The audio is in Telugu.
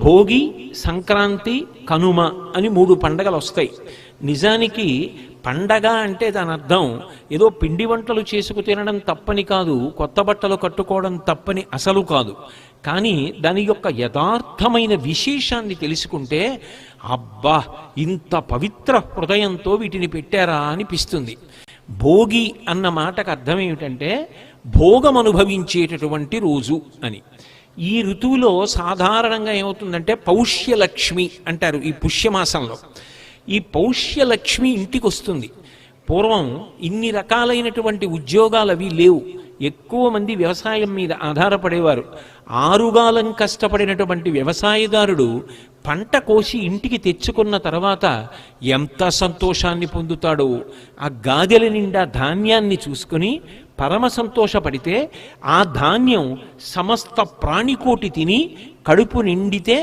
భోగి, సంక్రాంతి, కనుమ అని 3 పండగలు వస్తాయి. నిజానికి పండగ అంటే దాని అర్థం ఏదో పిండి వంటలు చేసుకు తినడం తప్పని కాదు, కొత్త బట్టలు కట్టుకోవడం తప్పని అసలు కాదు. కానీ దాని యొక్క యథార్థమైన విశేషాన్ని తెలుసుకుంటే అబ్బా, ఇంత పవిత్ర హృదయంతో వీటిని పెట్టారా అనిపిస్తుంది. భోగి అన్న మాటకు అర్థం ఏమిటంటే భోగం అనుభవించేటటువంటి రోజు అని. ఈ ఋతువులో సాధారణంగా ఏమవుతుందంటే పౌష్యలక్ష్మి అంటారు ఈ పుష్యమాసంలో. ఈ పౌష్యలక్ష్మి ఇంటికి వస్తుంది. పూర్వం ఇన్ని రకాలైనటువంటి ఉద్యోగాలు అవి లేవు. ఎక్కువ మంది వ్యవసాయం మీద ఆధారపడేవారు. ఆరుగాలం కష్టపడినటువంటి వ్యవసాయదారుడు పంట కోసి ఇంటికి తెచ్చుకున్న తర్వాత ఎంత సంతోషాన్ని పొందుతాడో, ఆ గాదెల నిండా ధాన్యాన్ని చూసుకుని పరమ సంతోషపడితే ఆ ధాన్యం సమస్త ప్రాణికోటి తిని కడుపు నిండితే